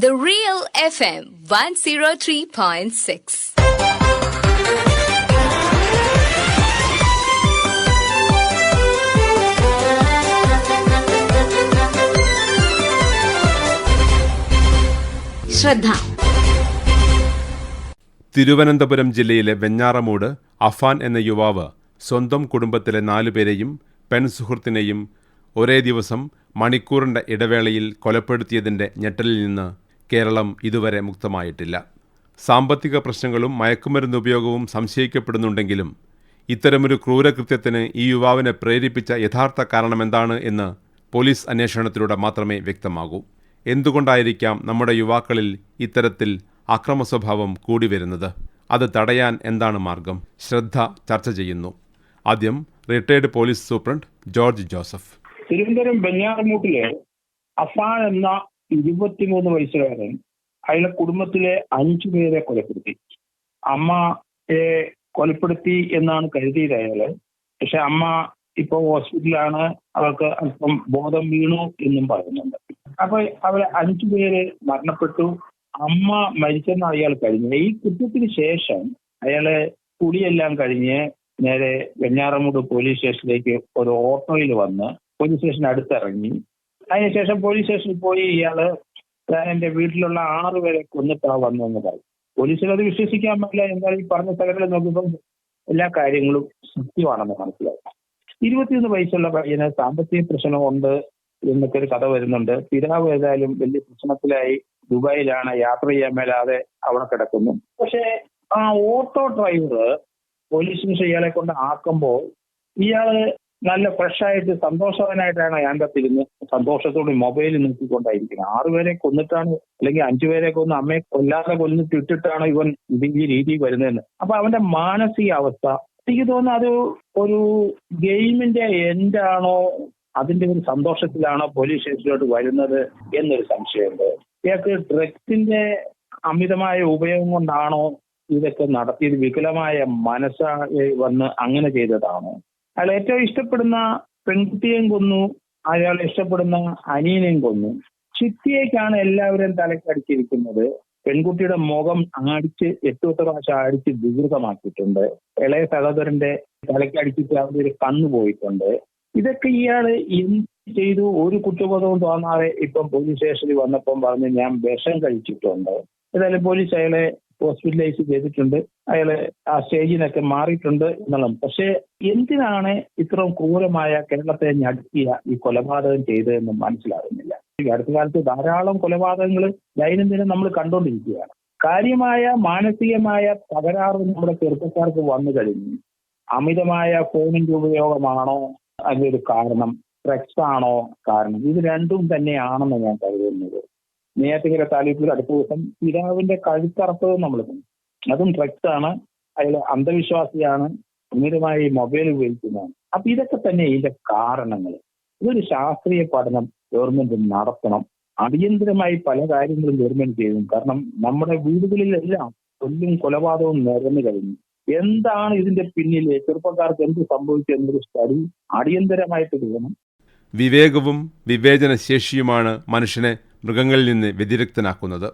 The Real FM 103.6. ശ്രദ്ധ. തിരുവനന്തപുരം ജില്ലയിലെ വെഞ്ഞാറമൂട് അഫാൻ എന്ന യുവാവ് സ്വന്തം കുടുംബത്തിലെ 4 പേരെയും പെൺസുഹൃത്തിനെയും ഒരേ ദിവസം മണിക്കൂറിന്റെ ഇടവേളയിൽ കൊലപ്പെടുത്തിയതിന്റെ ഞെട്ടലിൽ നിന്ന് കേരളം ഇതുവരെ മുക്തമായിട്ടില്ല. സാമ്പത്തിക പ്രശ്നങ്ങളും മയക്കുമരുന്ന് ഉപയോഗവും സംശയിക്കപ്പെടുന്നുണ്ടെങ്കിലും ഇത്തരമൊരു ക്രൂരകൃത്യത്തിന് ഈ യുവാവിനെ പ്രേരിപ്പിച്ച യഥാർത്ഥ കാരണമെന്താണ് എന്ന് പോലീസ് അന്വേഷണത്തിലൂടെ മാത്രമേ വ്യക്തമാകൂ. എന്തുകൊണ്ടായിരിക്കാം നമ്മുടെ യുവാക്കളിൽ ഇത്തരത്തിൽ അക്രമസ്വഭാവം കൂടി വരുന്നത്? അത് തടയാൻ എന്താണ് മാർഗം? ശ്രദ്ധ ചർച്ച ചെയ്യുന്നു. ആദ്യം retired police superintendent George Joseph. Thiruvananthapuram വെഞ്ഞാറമൂട്ടിലെ അഫാൻ എന്ന 23 വയസ്സുകാരൻ അയാളുടെ കുടുംബത്തിലെ 5 പേരെ കൊലപ്പെടുത്തി. അമ്മയെ കൊലപ്പെടുത്തി എന്നാണ് കരുതിയത് അയാള്. പക്ഷെ അമ്മ ഇപ്പൊ ഹോസ്പിറ്റലാണ്, അവർക്ക് അല്പം ബോധം വീണു എന്നും പറയുന്നുണ്ട്. അപ്പൊ അവരെ 5 പേര് മരണപ്പെട്ടു. അമ്മ മരിച്ചെന്ന് അയാൾ കഴിഞ്ഞു. ഈ കുറ്റത്തിന് ശേഷം അയാള് കുടിയെല്ലാം കഴിഞ്ഞ് നേരെ വെഞ്ഞാറമൂട് പോലീസ് സ്റ്റേഷനിലേക്ക് ഒരു ഓട്ടോയിൽ വന്ന് പോലീസ് സ്റ്റേഷൻ അടുത്തിറങ്ങി. അതിനുശേഷം പോലീസ് സ്റ്റേഷനിൽ പോയി ഇയാള് എന്റെ വീട്ടിലുള്ള 6 പേരെ കൊന്നിട്ടാ വന്നെന്ന് പറയും. പോലീസിൽ അത് വിശ്വസിക്കാൻ പറ്റില്ല. എന്തായാലും ഈ പറഞ്ഞ സ്ഥലങ്ങളിൽ നോക്കുമ്പോൾ എല്ലാ കാര്യങ്ങളും സത്യമാണെന്ന് മനസ്സിലാവും. 21 വയസ്സുള്ള പയ്യന് സാമ്പത്തിക പ്രശ്നമുണ്ട് എന്നൊക്കെ ഒരു കഥ വരുന്നുണ്ട്. പിതാവ് ഏതായാലും വലിയ പ്രശ്നത്തിലായി ദുബായിലാണ്, യാത്ര ചെയ്യാൻ മേലാതെ അവിടെ കിടക്കുന്നു. പക്ഷെ ആ ഓട്ടോ ഡ്രൈവർ പോലീസിന് ഇയാളെ കൊണ്ട് ആക്കുമ്പോൾ ഇയാള് നല്ല ഫ്രഷായിട്ട് സന്തോഷവാനായിട്ടാണ് അയാളത്തിരുന്ന് സന്തോഷത്തോടെ മൊബൈൽ നോക്കിക്കൊണ്ടായിരിക്കുന്നത്. 6 പേരെ കൊന്നിട്ടാണ്, അല്ലെങ്കിൽ 5 പേരെ കൊന്ന് അമ്മയെ കൊല്ലാതെ കൊന്നിട്ട് ഇട്ടിട്ടാണ് ഇവൻ ഈ രീതി വരുന്നതെന്ന്. അപ്പൊ അവന്റെ മാനസികാവസ്ഥ എനിക്ക് തോന്നുന്നു അത് ഒരു ഗെയിമിന്റെ എൻഡാണോ, അതിന്റെ ഒരു സന്തോഷത്തിലാണോ പോലീസ് സ്റ്റേഷനിലോട്ട് വരുന്നത് എന്നൊരു സംശയമുണ്ട്. ഇയാൾക്ക് ഡ്രഗ്സിന്റെ അമിതമായ ഉപയോഗം കൊണ്ടാണോ ഇതൊക്കെ നടത്തിയത്? വികലമായ മനസ്സായി വന്ന് അങ്ങനെ ചെയ്തതാണോ? അയാൾ ഏറ്റവും ഇഷ്ടപ്പെടുന്ന പെൺകുട്ടിയെയും കൊന്നു, അയാൾ ഇഷ്ടപ്പെടുന്ന അനിയനെയും കൊന്നു. ചിത്തിയേക്കാണ് എല്ലാവരും തലക്കടിച്ചിരിക്കുന്നത്. പെൺകുട്ടിയുടെ മുഖം അടിച്ച് 8 പ്രാവശ്യം അടിച്ച് വികൃതമാക്കിയിട്ടുണ്ട്. ഇളയ സഹോദരന്റെ തലക്കടിച്ചിട്ട് അവരുടെ ഒരു കണ്ണ് പോയിട്ടുണ്ട്. ഇതൊക്കെ ഇയാള് എന്ത് ചെയ്തു? ഒരു കുറ്റബോധവും തോന്നാതെ ഇപ്പം പോലീസ് സ്റ്റേഷനിൽ വന്നപ്പം പറഞ്ഞ് ഞാൻ വിഷം കഴിച്ചിട്ടുണ്ട്. ഏതായാലും പോലീസ് അയാളെ ഹോസ്പിറ്റലൈസ് ചെയ്തിട്ടുണ്ട്. അയാള് ആ സ്റ്റേജിനൊക്കെ മാറിയിട്ടുണ്ട് എന്നുള്ളത്. പക്ഷെ എന്തിനാണ് ഇത്രയും ക്രൂരമായ കേരളത്തെ ഞടുക്കിയ ഈ കൊലപാതകം ചെയ്തതെന്ന് മനസ്സിലാകുന്നില്ല. ഈ അടുത്ത കാലത്ത് ധാരാളം കൊലപാതകങ്ങൾ ദൈനംദിനം നമ്മൾ കണ്ടുകൊണ്ടിരിക്കുകയാണ്. കാര്യമായ മാനസികമായ തകരാറ് നമ്മുടെ ചെറുപ്പക്കാർക്ക് വന്നു കഴിഞ്ഞു. അമിതമായ ഫോണിന്റെ ഉപയോഗമാണോ അതിനൊരു കാരണം? ഡ്രഗ്സ് ആണോ കാരണം? ഇത് രണ്ടും തന്നെയാണെന്ന് ഞാൻ കരുതുന്നത്. നെയ്യാറ്റിൻകര താലൂക്കിൽ അടുത്ത ദിവസം പിതാവിന്റെ കഴുത്തറത്തത് നമ്മൾ കണ്ടു. അതും ഡ്രഗ്സ് ആണ്. അയാൾ അന്ധവിശ്വാസിയാണ്, അമിതമായി മൊബൈൽ ഉപയോഗിക്കുന്നതാണ്. അപ്പൊ ഇതൊക്കെ തന്നെ ഇതിന്റെ കാരണങ്ങൾ. ഇതൊരു ശാസ്ത്രീയ പഠനം ഗവൺമെന്റ് നടത്തണം. അടിയന്തരമായി പല കാര്യങ്ങളും ഗവൺമെന്റ് ചെയ്യും. കാരണം നമ്മുടെ വീടുകളിലെല്ലാം കൊല്ലും കൊലപാതകവും നിറഞ്ഞു കഴിഞ്ഞു. എന്താണ് ഇതിന്റെ പിന്നില്? ചെറുപ്പക്കാർക്ക് എന്ത് സംഭവിച്ചു എന്നൊരു സ്റ്റഡി അടിയന്തരമായിട്ട് വേണം. വിവേകവും വിവേചനശേഷിയുമാണ് മനുഷ്യനെ മൃഗങ്ങളിൽ നിന്ന് വ്യതിരിക്തനാക്കുന്നത്.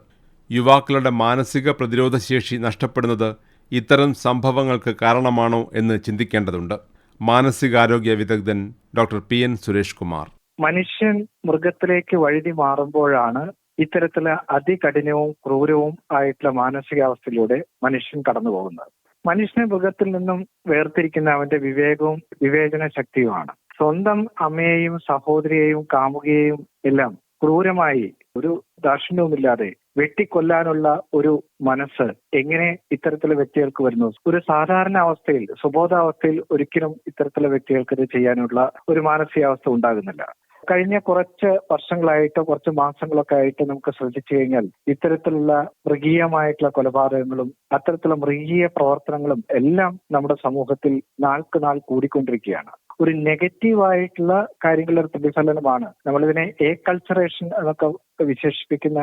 യുവാക്കളുടെ മാനസിക പ്രതിരോധശേഷി നഷ്ടപ്പെടുന്നത് ഇത്തരം സംഭവങ്ങൾക്ക് കാരണമാണോ എന്ന് ചിന്തിക്കേണ്ടതുണ്ട്. മാനസികാരോഗ്യ വിദഗ്ധൻ ഡോക്ടർ PN സുരേഷ് കുമാർ. മനുഷ്യൻ മൃഗത്തിലേക്ക് വഴുതി മാറുമ്പോഴാണ് ഇത്തരത്തില് അതികഠിനവും ക്രൂരവും ആയിട്ടുള്ള മാനസികാവസ്ഥയിലൂടെ മനുഷ്യൻ കടന്നു പോകുന്നത്. മനുഷ്യനെ മൃഗത്തിൽ നിന്നും വേർതിരിക്കുന്ന അവന്റെ വിവേകവും വിവേചന ശക്തിയുമാണ്. സ്വന്തം അമ്മയെയും സഹോദരിയെയും കാമുകയെയും എല്ലാം ക്രൂരമായി ഒരു ദാക്ഷിണ്യവുമില്ലാതെ വെട്ടിക്കൊല്ലാനുള്ള ഒരു മനസ്സ് എങ്ങനെ ഇത്തരത്തിലുള്ള വ്യക്തികൾക്ക് വരുന്നു? ഒരു സാധാരണ അവസ്ഥയിൽ, സുബോധാവസ്ഥയിൽ ഒരിക്കലും ഇത്തരത്തിലുള്ള വ്യക്തികൾക്ക് ഇത് ചെയ്യാനുള്ള ഒരു മാനസികാവസ്ഥ ഉണ്ടാകുന്നില്ല. കഴിഞ്ഞ കുറച്ച് വർഷങ്ങളായിട്ട്, കുറച്ച് മാസങ്ങളൊക്കെ ആയിട്ട് നമുക്ക് ശ്രദ്ധിച്ചു കഴിഞ്ഞാൽ ഇത്തരത്തിലുള്ള മൃഗീയമായിട്ടുള്ള കൊലപാതകങ്ങളും അത്തരത്തിലുള്ള മൃഗീയ പ്രവർത്തനങ്ങളും എല്ലാം നമ്മുടെ സമൂഹത്തിൽ നാൾക്ക് നാൾ കൂടിക്കൊണ്ടിരിക്കുകയാണ്. ഒരു നെഗറ്റീവായിട്ടുള്ള കാര്യങ്ങളുടെ പ്രതിഫലനമാണ്. നമ്മളിതിനെ കൾച്ചറേഷൻ എന്നൊക്കെ വിശേഷിപ്പിക്കുന്ന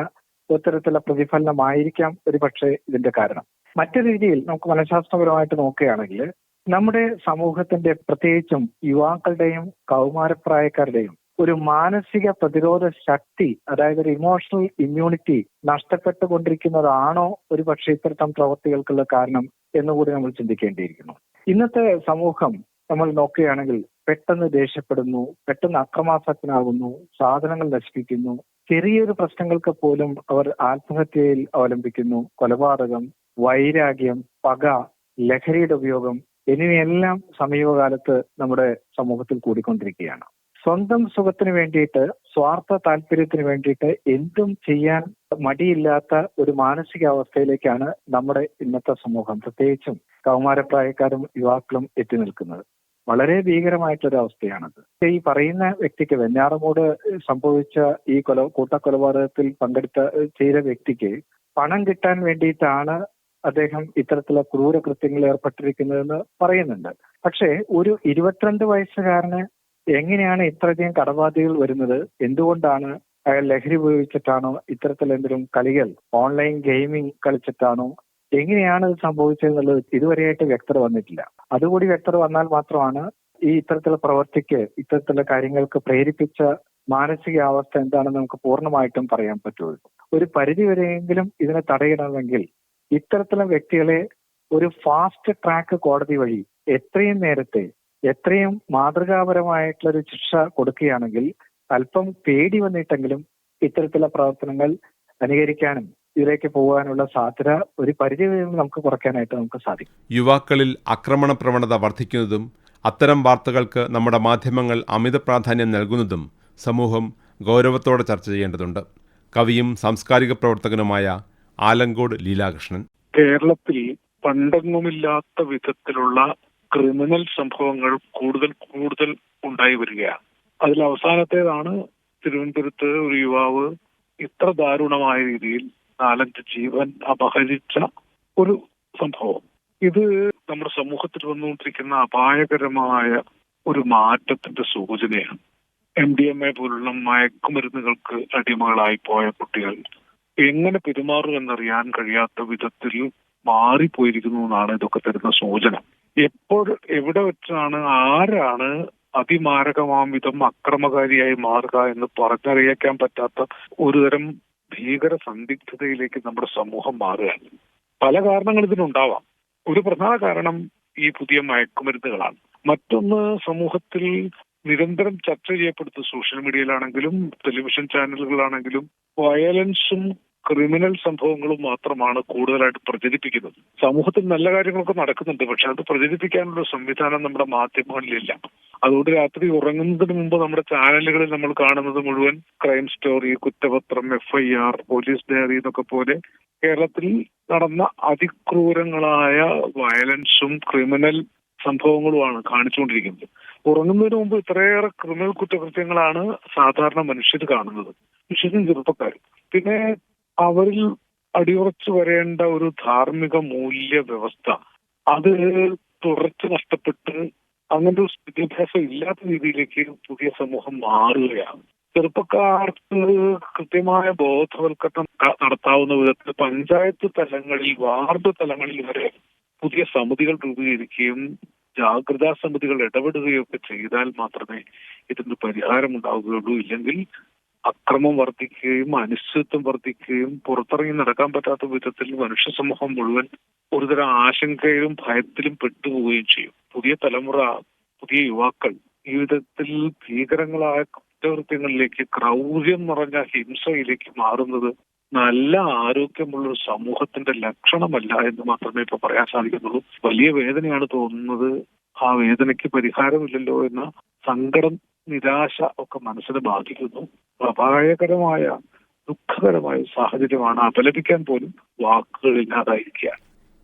ഇത്തരത്തിലുള്ള പ്രതിഫലനമായിരിക്കാം ഒരു പക്ഷേ ഇതിന്റെ കാരണം. മറ്റൊരു രീതിയിൽ നമുക്ക് മനഃശാസ്ത്രപരമായിട്ട് നോക്കുകയാണെങ്കിൽ നമ്മുടെ സമൂഹത്തിന്റെ പ്രത്യേകിച്ചും യുവാക്കളുടെയും കൗമാരപ്രായക്കാരുടെയും ഒരു മാനസിക പ്രതിരോധ ശക്തി, അതായത് ഒരു ഇമോഷണൽ ഇമ്മ്യൂണിറ്റി നഷ്ടപ്പെട്ടുകൊണ്ടിരിക്കുന്നതാണോ ഒരു പക്ഷേ ഇത്തരം പ്രവൃത്തികൾക്കുള്ള കാരണം എന്നുകൂടി നമ്മൾ ചിന്തിക്കേണ്ടിയിരിക്കുന്നു. ഇന്നത്തെ സമൂഹം നമ്മൾ നോക്കുകയാണെങ്കിൽ പെട്ടെന്ന് ദേഷ്യപ്പെടുന്നു, പെട്ടെന്ന് അക്രമാസക്തനാകുന്നു, സാധനങ്ങൾ നശിപ്പിക്കുന്നു, ചെറിയൊരു പ്രശ്നങ്ങൾക്ക് പോലും അവർ ആത്മഹത്യയിൽ അവലംബിക്കുന്നു. കൊലപാതകം, വൈരാഗ്യം, പക, ലഹരിയുടെ ഉപയോഗം എന്നിവയെല്ലാം സമീപകാലത്ത് നമ്മുടെ സമൂഹത്തിൽ കൂടിക്കൊണ്ടിരിക്കുകയാണ്. സ്വന്തം സുഖത്തിന് വേണ്ടിയിട്ട്, സ്വാർത്ഥ താല്പര്യത്തിന് വേണ്ടിയിട്ട് എന്തും ചെയ്യാൻ മടിയില്ലാത്ത ഒരു മാനസികാവസ്ഥയിലേക്കാണ് നമ്മുടെ ഇന്നത്തെ സമൂഹം, പ്രത്യേകിച്ചും കൗമാരപ്രായക്കാരും യുവാക്കളും എത്തി നിൽക്കുന്നത്. വളരെ ഭീകരമായിട്ടൊരു അവസ്ഥയാണത്. ഈ പറയുന്ന വ്യക്തിക്ക്, വെഞ്ഞാറമൂട് സംഭവിച്ച ഈ കൂട്ടക്കൊലപാതകത്തിൽ ചെയ്ത വ്യക്തിക്ക് പണം കിട്ടാൻ വേണ്ടിയിട്ടാണ് അദ്ദേഹം ഇത്തരത്തിലുള്ള ക്രൂരകൃത്യങ്ങളിൽ ഏർപ്പെട്ടിരിക്കുന്നതെന്ന് പറയുന്നുണ്ട്. പക്ഷേ ഒരു 22 വയസ്സുകാരന് എങ്ങനെയാണ് ഇത്രയധികം കടബാധ്യതകൾ വരുന്നത്? എന്തുകൊണ്ടാണ്? അയാൾ ലഹരി ഉപയോഗിച്ചിട്ടാണോ? ഇത്തരത്തിലെന്തെങ്കിലും കളികൾ, ഓൺലൈൻ ഗെയിമിംഗ് കളിച്ചിട്ടാണോ? എങ്ങനെയാണ് ഇത് സംഭവിച്ചതെന്നുള്ളത് ഇതുവരെയായിട്ട് വ്യക്തത വന്നിട്ടില്ല. അതുകൂടി വ്യക്തത വന്നാൽ മാത്രമാണ് ഈ ഇത്തരത്തിലുള്ള പ്രവൃത്തിക്ക്, ഇത്തരത്തിലുള്ള കാര്യങ്ങൾക്ക് പ്രേരിപ്പിച്ച മാനസികാവസ്ഥ എന്താണെന്ന് നമുക്ക് പൂർണ്ണമായിട്ടും പറയാൻ പറ്റുള്ളൂ. ഒരു പരിധിവരെയെങ്കിലും ഇതിനെ തടയണമെങ്കിൽ ഇത്തരത്തിലുള്ള വ്യക്തികളെ ഒരു ഫാസ്റ്റ് ട്രാക്ക് കോടതി വഴി എത്രയും നേരത്തെ, എത്രയും മാതൃകാപരമായിട്ടുള്ള ഒരു ശിക്ഷ കൊടുക്കുകയാണെങ്കിൽ അല്പം പേടി വന്നിട്ടെങ്കിലും ഇത്തരത്തിലുള്ള പ്രവർത്തനങ്ങൾ അനുകരിക്കാനും ഇതിലേക്ക് പോകാനുള്ള സാധ്യത ഒരു പരിധിവരെ നമുക്ക് കുറയ്ക്കാനായിട്ട് നമുക്ക് സാധിക്കും. യുവാക്കളിൽ ആക്രമണ പ്രവണത വർദ്ധിക്കുന്നതും അത്തരം വാർത്തകൾക്ക് നമ്മുടെ മാധ്യമങ്ങൾ അമിത പ്രാധാന്യം നൽകുന്നതും സമൂഹം ഗൗരവത്തോടെ ചർച്ച ചെയ്യേണ്ടതുണ്ട്. കവിയും സാംസ്കാരിക പ്രവർത്തകനുമായ ആലങ്കോട് ലീലാകൃഷ്ണൻ. കേരളത്തിൽ പണ്ടെങ്ങുമില്ലാത്ത വിധത്തിലുള്ള ക്രിമിനൽ സംഭവങ്ങൾ കൂടുതൽ ഉണ്ടായി വരികയാണ്. അതിൽ അവസാനത്തേതാണ് തിരുവനന്തപുരത്ത് ഒരു യുവാവ് ഇത്ര ദാരുണമായ രീതിയിൽ 4-5 ജീവൻ അപഹരിച്ച ഒരു സംഭവം. ഇത് നമ്മുടെ സമൂഹത്തിൽ വന്നുകൊണ്ടിരിക്കുന്ന അപായകരമായ ഒരു മാറ്റത്തിന്റെ സൂചനയാണ്. MDMA പോലുള്ള മയക്കുമരുന്നുകൾക്ക് അടിമകളായി പോയ കുട്ടികൾ എങ്ങനെ പെരുമാറുമെന്നറിയാൻ കഴിയാത്ത വിധത്തിൽ മാറിപ്പോയിരിക്കുന്നു എന്നാണ് ഇതൊക്കെ തരുന്ന സൂചന. എപ്പോൾ, എവിടെ വെച്ചാണ്, ആരാണ് അതിമാരകമാം വിധം അക്രമകാരിയായി മാറുക എന്ന് പറഞ്ഞറിയിക്കാൻ പറ്റാത്ത ഒരുതരം ഭീകര സന്ദിഗ്ധതയിലേക്ക് നമ്മുടെ സമൂഹം മാറുകയാണ്. പല കാരണങ്ങൾ ഇതിനുണ്ടാവാം. ഒരു പ്രധാന കാരണം ഈ പുതിയ മയക്കുമരുന്നുകളാണ്. മറ്റൊന്ന്, സമൂഹത്തിൽ നിരന്തരം ചർച്ച ചെയ്യപ്പെടുന്ന സോഷ്യൽ മീഡിയയിലാണെങ്കിലും ടെലിവിഷൻ ചാനലുകളാണെങ്കിലും വയലൻസും ക്രിമിനൽ സംഭവങ്ങളും മാത്രമാണ് കൂടുതലായിട്ട് പ്രചരിപ്പിക്കുന്നത്. സമൂഹത്തിൽ നല്ല കാര്യങ്ങളൊക്കെ നടക്കുന്നുണ്ട്, പക്ഷെ അത് പ്രചരിപ്പിക്കാനുള്ള സംവിധാനം നമ്മുടെ മാധ്യമങ്ങളിലില്ല. അതുകൊണ്ട് രാത്രി ഉറങ്ങുന്നതിന് മുമ്പ് നമ്മുടെ ചാനലുകളിൽ നമ്മൾ കാണുന്നത് മുഴുവൻ ക്രൈം സ്റ്റോറി, കുറ്റപത്രം, FIR, പോലീസ് ഡയറി എന്നൊക്കെ പോലെ കേരളത്തിൽ നടന്ന അതിക്രൂരങ്ങളായ വയലൻസും ക്രിമിനൽ സംഭവങ്ങളുമാണ് കാണിച്ചുകൊണ്ടിരിക്കുന്നത്. ഉറങ്ങുന്നതിന് മുമ്പ് ഇത്രയേറെ ക്രിമിനൽ കുറ്റകൃത്യങ്ങളാണ് സാധാരണ മനുഷ്യർ കാണുന്നത്, വിശേഷം ചെറുപ്പക്കാർ. പിന്നെ അവരിൽ അടിയുറച്ചു വരേണ്ട ഒരു ധാർമ്മിക മൂല്യ വ്യവസ്ഥ അത് തുടർച്ച നഷ്ടപ്പെട്ട് അങ്ങനത്തെ ഒരു വിദ്യാഭ്യാസം ഇല്ലാത്ത രീതിയിലേക്ക് പുതിയ സമൂഹം മാറുകയാണ്. ചെറുപ്പക്കാർക്ക് കൃത്യമായ ബോധവൽക്കരണം നടത്താവുന്ന വിധത്തിൽ പഞ്ചായത്ത് തലങ്ങളിൽ, വാർഡ് തലങ്ങളിൽ വരെ പുതിയ സമിതികൾ രൂപീകരിക്കുകയും ജാഗ്രതാ സമിതികൾ ഇടപെടുകയൊക്കെ ചെയ്താൽ മാത്രമേ ഇതിന് പരിഹാരമുണ്ടാവുകയുള്ളൂ. ഇല്ലെങ്കിൽ അക്രമം വർദ്ധിക്കുകയും അനിശ്ചിതത്വം വർദ്ധിക്കുകയും പുറത്തിറങ്ങി നടക്കാൻ പറ്റാത്ത വിധത്തിൽ മനുഷ്യ സമൂഹം മുഴുവൻ ഒരുതരം ആശങ്കയിലും ഭയത്തിലും പെട്ടുപോവുകയും ചെയ്യും. പുതിയ തലമുറ, പുതിയ യുവാക്കൾ ഈ വിധത്തിൽ ഭീകരങ്ങളായ കുറ്റകൃത്യങ്ങളിലേക്ക്, ക്രൗര്യം നിറഞ്ഞ ഹിംസയിലേക്ക് മാറുന്നത് നല്ല ആരോഗ്യമുള്ള ഒരു സമൂഹത്തിന്റെ ലക്ഷണമല്ല എന്ന് മാത്രമേ ഇപ്പൊ പറയാൻ സാധിക്കുന്നുള്ളൂ. വലിയ വേദനയാണ് തോന്നുന്നത്. ആ വേദനയ്ക്ക് പരിഹാരമില്ലല്ലോ എന്ന സങ്കടം, നിരാശ ഒക്കെ മനസ്സിനെ ബാധിക്കുന്നു. അപായകരമായ, ദുഃഖകരമായ സാഹചര്യമാണ്. അപലപിക്കാൻ പോലും വാക്കുകളില്ലാതായിരിക്കുക.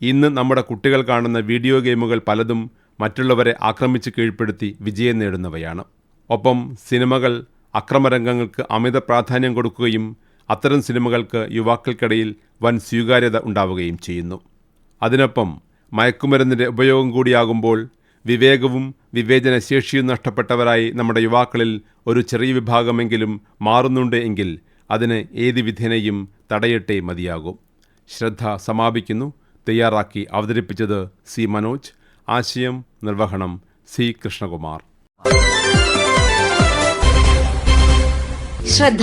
ഇന്ന് നമ്മുടെ കുട്ടികൾ കാണുന്ന വീഡിയോ ഗെയിമുകൾ പലതും മറ്റുള്ളവരെ ആക്രമിച്ച് കീഴ്പ്പെടുത്തി വിജയം നേടുന്നവയാണ്. ഒപ്പം സിനിമകൾ അക്രമരംഗങ്ങൾക്ക് അമിത പ്രാധാന്യം കൊടുക്കുകയും അത്തരം സിനിമകൾക്ക് യുവാക്കൾക്കിടയിൽ വൻ സ്വീകാര്യത ഉണ്ടാവുകയും ചെയ്യുന്നു. അതിനൊപ്പം മയക്കുമരുന്നിൻ്റെ ഉപയോഗം കൂടിയാകുമ്പോൾ വിവേകവും വിവേചനശേഷിയും നഷ്ടപ്പെട്ടവരായി നമ്മുടെ യുവാക്കളിൽ ഒരു ചെറിയ വിഭാഗമെങ്കിലും മാറുന്നുണ്ട് എങ്കിൽ അതിന് ഏത് വിധേനയും തടയട്ടെ മതിയാകും. ശ്രദ്ധ സമാപിക്കുന്നു. തയ്യാറാക്കി അവതരിപ്പിച്ചത് സി മനോജ്. ആശയം നിർവഹണം സി കൃഷ്ണകുമാർ. ശ്രദ്ധ.